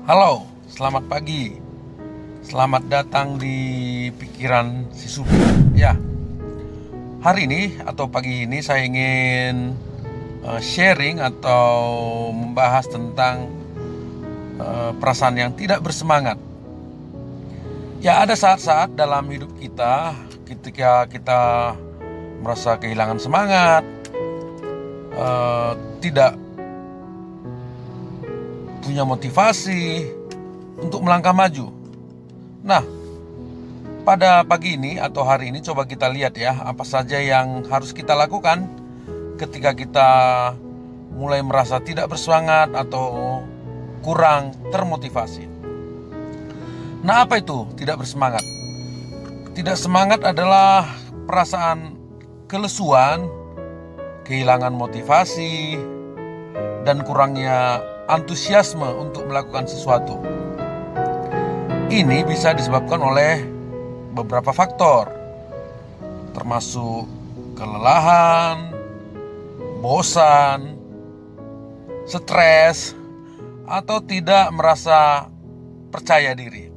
Halo, selamat pagi. Selamat datang di pikiran si Supi. Ya, hari ini atau pagi ini saya ingin sharing atau membahas tentang perasaan yang tidak bersemangat. Ya, ada saat-saat dalam hidup kita ketika kita merasa kehilangan semangat, tidak punya motivasi untuk melangkah maju. Nah, pada pagi ini atau hari ini coba kita lihat ya, apa saja yang harus kita lakukan ketika kita mulai merasa tidak bersemangat atau kurang termotivasi. Nah, apa itu tidak bersemangat? Tidak semangat adalah perasaan kelesuan, kehilangan motivasi, dan kurangnya antusiasme untuk melakukan sesuatu. Ini bisa disebabkan oleh beberapa faktor, termasuk kelelahan, bosan, stres, atau tidak merasa percaya diri.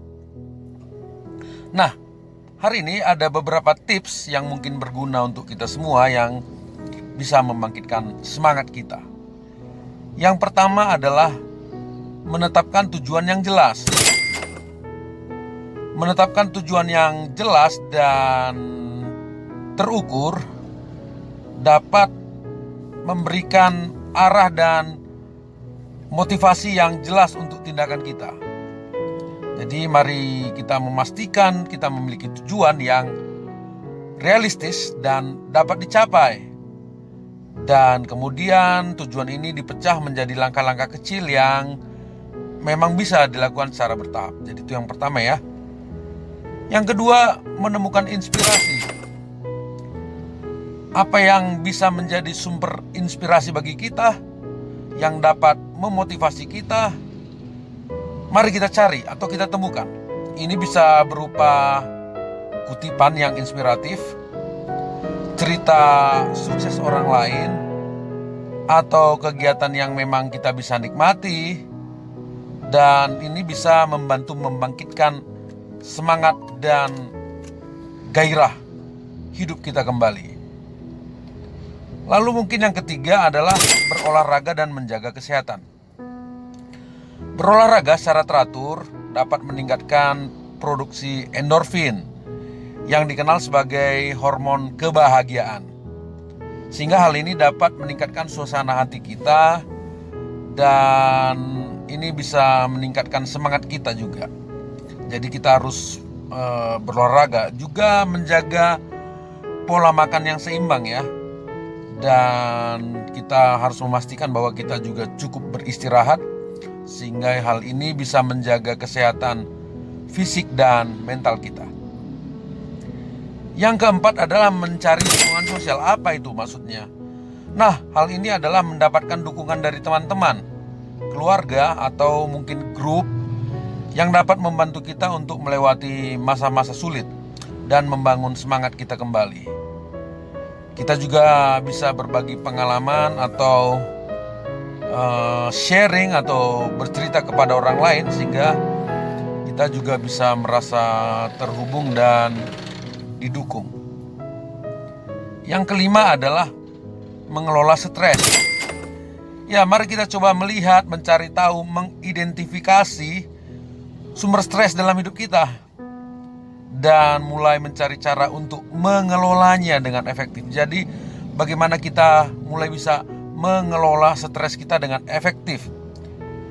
Nah, hari ini ada beberapa tips yang mungkin berguna untuk kita semua yang bisa membangkitkan semangat kita. Yang pertama adalah menetapkan tujuan yang jelas. Menetapkan tujuan yang jelas dan terukur dapat memberikan arah dan motivasi yang jelas untuk tindakan kita. Jadi mari kita memastikan kita memiliki tujuan yang realistis dan dapat dicapai. Dan kemudian tujuan ini dipecah menjadi langkah-langkah kecil yang memang bisa dilakukan secara bertahap. Jadi itu yang pertama ya. Yang kedua, menemukan inspirasi. Apa yang bisa menjadi sumber inspirasi bagi kita, yang dapat memotivasi kita, mari kita cari atau kita temukan. Ini bisa berupa kutipan yang inspiratif, cerita sukses orang lain, atau kegiatan yang memang kita bisa nikmati. Dan ini bisa membantu membangkitkan semangat dan gairah hidup kita kembali. Lalu mungkin yang ketiga adalah berolahraga dan menjaga kesehatan. Berolahraga secara teratur dapat meningkatkan produksi endorfin yang dikenal sebagai hormon kebahagiaan. Sehingga hal ini dapat meningkatkan suasana hati kita dan ini bisa meningkatkan semangat kita juga. Jadi kita harus berolahraga, juga menjaga pola makan yang seimbang ya. Dan kita harus memastikan bahwa kita juga cukup beristirahat, sehingga hal ini bisa menjaga kesehatan fisik dan mental kita. Yang keempat adalah mencari dukungan sosial. Apa itu maksudnya? Nah, hal ini adalah mendapatkan dukungan dari teman-teman, keluarga, atau mungkin grup yang dapat membantu kita untuk melewati masa-masa sulit dan membangun semangat kita kembali. Kita juga bisa berbagi pengalaman atau sharing atau bercerita kepada orang lain, sehingga kita juga bisa merasa terhubung dan didukung. Yang kelima adalah mengelola stres. Ya, mari kita coba melihat, mencari tahu, mengidentifikasi sumber stres dalam hidup kita dan mulai mencari cara untuk mengelolanya dengan efektif. Jadi bagaimana kita mulai bisa mengelola stres kita dengan efektif?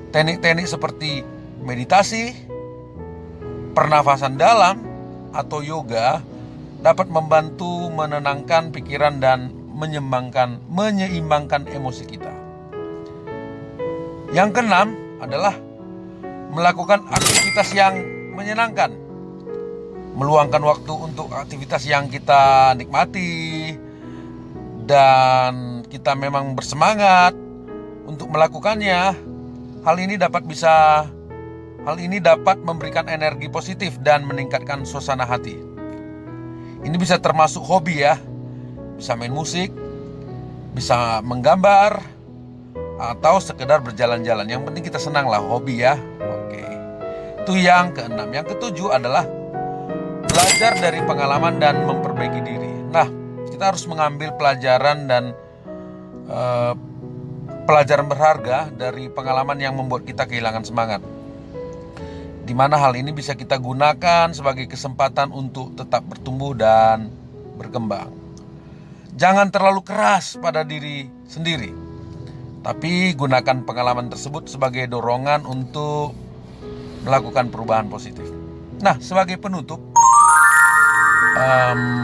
Teknik-teknik seperti meditasi, pernafasan dalam, atau yoga dapat membantu menenangkan pikiran dan menyeimbangkan emosi kita. Yang keenam adalah melakukan aktivitas yang menyenangkan. Meluangkan waktu untuk aktivitas yang kita nikmati dan kita memang bersemangat untuk melakukannya. Hal ini dapat memberikan energi positif dan meningkatkan suasana hati. Ini bisa termasuk hobi ya. Bisa main musik, bisa menggambar, atau sekedar berjalan-jalan. Yang penting kita senang lah, hobi ya. Oke. Itu yang keenam. Yang ketujuh adalah belajar dari pengalaman dan memperbaiki diri. Nah, kita harus mengambil pelajaran dan pelajaran berharga dari pengalaman yang membuat kita kehilangan semangat. Di mana hal ini bisa kita gunakan sebagai kesempatan untuk tetap bertumbuh dan berkembang. Jangan terlalu keras pada diri sendiri, tapi gunakan pengalaman tersebut sebagai dorongan untuk melakukan perubahan positif. Nah, sebagai penutup,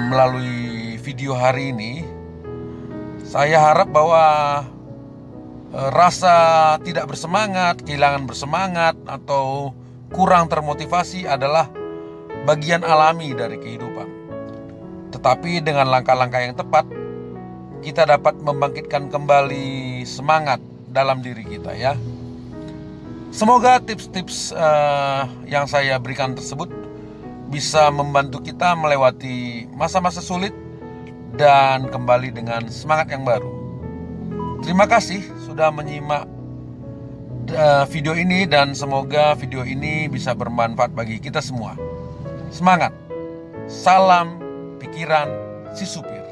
melalui video hari ini, saya harap bahwa rasa tidak bersemangat, kehilangan bersemangat, atau kurang termotivasi adalah bagian alami dari kehidupan. Tetapi dengan langkah-langkah yang tepat, kita dapat membangkitkan kembali semangat dalam diri kita ya. Semoga tips-tips yang saya berikan tersebut bisa membantu kita melewati masa-masa sulit dan kembali dengan semangat yang baru. Terima kasih sudah menyimak video ini dan semoga video ini bisa bermanfaat bagi kita semua. Semangat. Salam pikiran si supir.